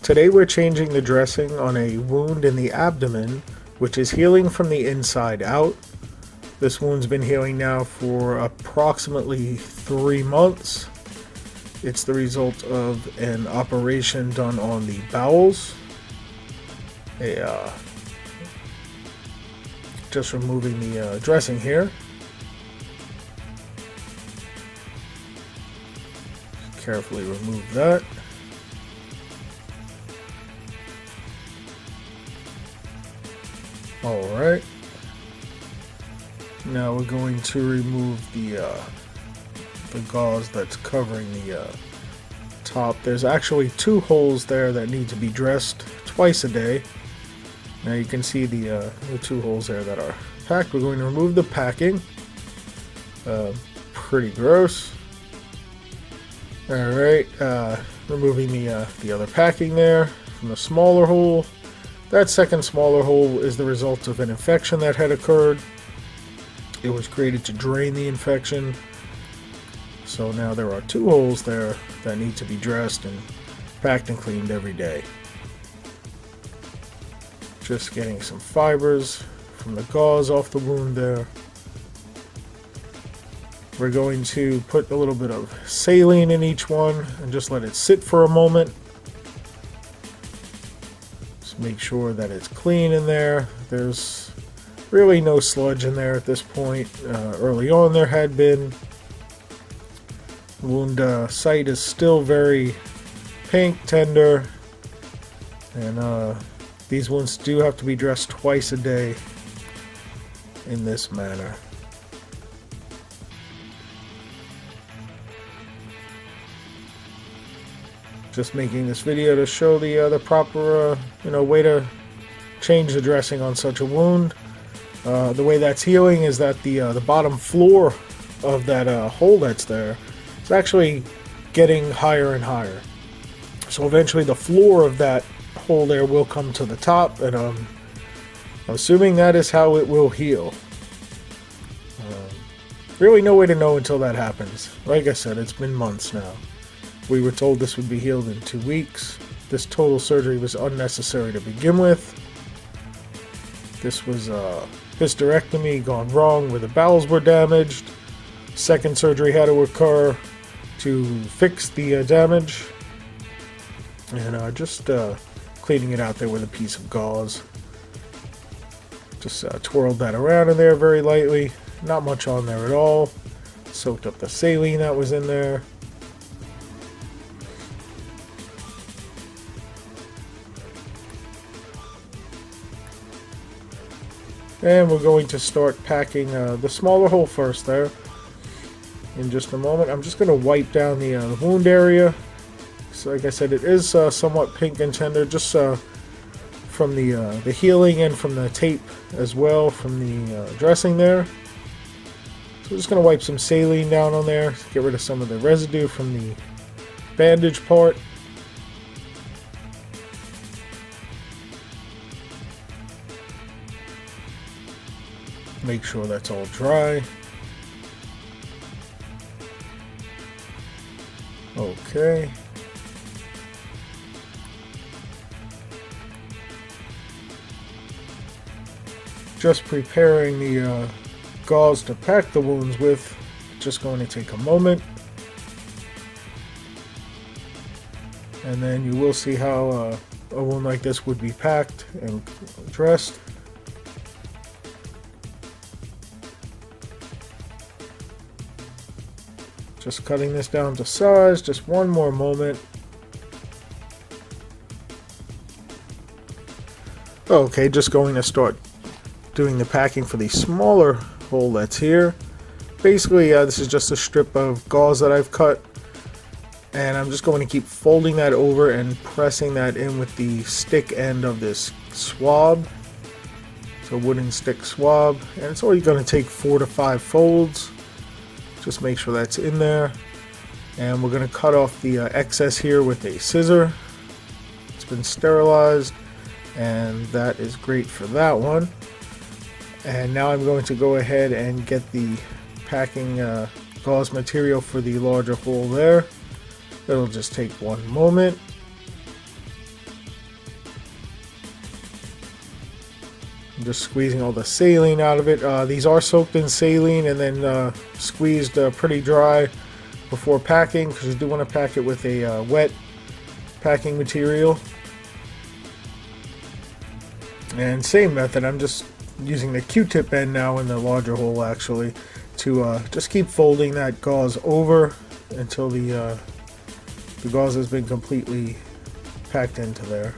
Today we're changing the dressing on a wound in the abdomen, which is healing from the inside out. This wound's been healing now for approximately 3 months. It's the result of an operation done on the bowels. Just removing the dressing here. Carefully remove that. Alright. Now we're going to remove the gauze that's covering the top. There's actually 2 holes there that need to be dressed twice a day. Now you can see the 2 holes there that are packed. We're going to remove the packing. Pretty gross. Alright, removing the other packing there from the smaller hole. That second smaller hole is the result of an infection that had occurred. It was created to drain the infection. So now there are 2 holes there that need to be dressed and packed and cleaned every day. Just getting some fibers from the gauze off the wound there. We're going to put a little bit of saline in each one and just let it sit for a moment. Just make sure that it's clean in there. There's really no sludge in there at this point. Early on there had been. The wound site is still very pink, tender, and these wounds do have to be dressed twice a day in this manner. Just making this video to show the proper way to change the dressing on such a wound. The way that's healing is that the bottom floor of that hole that's there is actually getting higher and higher. So eventually the floor of that hole there will come to the top, and I'm assuming that is how it will heal. Really no way to know until that happens. Like I said, it's been months now. We were told this would be healed in 2 weeks. This total surgery was unnecessary to begin with. This was hysterectomy gone wrong where the bowels were damaged. Second surgery had to occur to fix the damage. And just cleaning it out there with a piece of gauze. Just twirled that around in there very lightly. Not much on there at all. Soaked up the saline that was in there. And we're going to start packing the smaller hole first there in just a moment. I'm just going to wipe down the wound area. So like I said, it is somewhat pink and tender, just from the healing and from the tape as well, from the dressing there. So we're just going to wipe some saline down on there, get rid of some of the residue from the bandage part. Make sure that's all dry. Okay. Just preparing the gauze to pack the wounds with. Just going to take a moment. And then you will see how a wound like this would be packed and dressed. Just cutting this down to size, just one more moment. Okay, just going to start doing the packing for the smaller hole that's here. Basically, this is just a strip of gauze that I've cut, and I'm just going to keep folding that over and pressing that in with the stick end of this swab. It's a wooden stick swab, and it's only going to take 4 to 5 folds. Just make sure that's in there, and we're going to cut off the excess here with a scissor. It's been sterilized, and that is great for that one. And now I'm going to go ahead and get the packing gauze material for the larger hole there. It'll just take one moment. I'm just squeezing all the saline out of it. These are soaked in saline and then squeezed pretty dry before packing, because you do want to pack it with a wet packing material. And same method, I'm just using the Q-tip end now in the larger hole actually to just keep folding that gauze over until the gauze has been completely packed into there.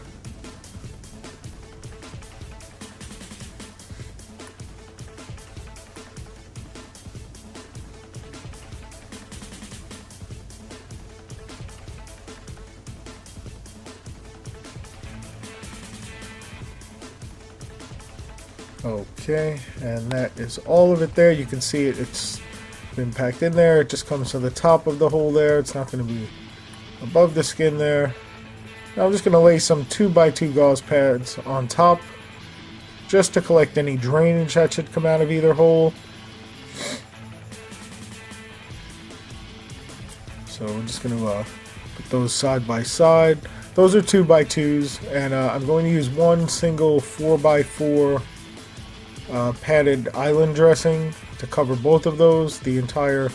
Okay, and that is all of it there. You can see it's been packed in there. It just comes to the top of the hole there. It's not going to be above the skin there. Now I'm just going to lay some 2x2 gauze pads on top just to collect any drainage that should come out of either hole. So we're just going to put those side by side. Those are 2x2s, and I'm going to use one single 4x4 padded island dressing to cover both of those. The entire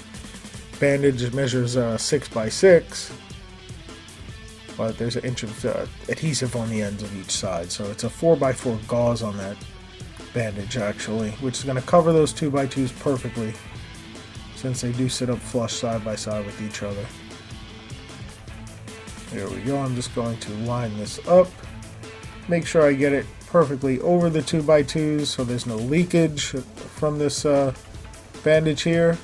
bandage measures 6x6, but there's an inch of adhesive on the ends of each side, so it's a 4x4 gauze on that bandage actually, which is going to cover those 2x2s perfectly since they do sit up flush side by side with each other. There we go. I'm just going to line this up, make sure I get it perfectly over the 2x2s so there's no leakage from this bandage here.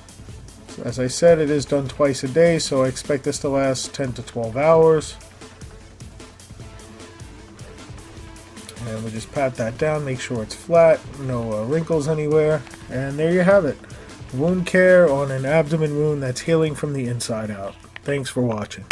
As I said, it is done twice a day, so I expect this to last 10 to 12 hours. And we just pat that down, make sure it's flat, no wrinkles anywhere, and there you have it. Wound care on an abdomen wound that's healing from the inside out. Thanks for watching.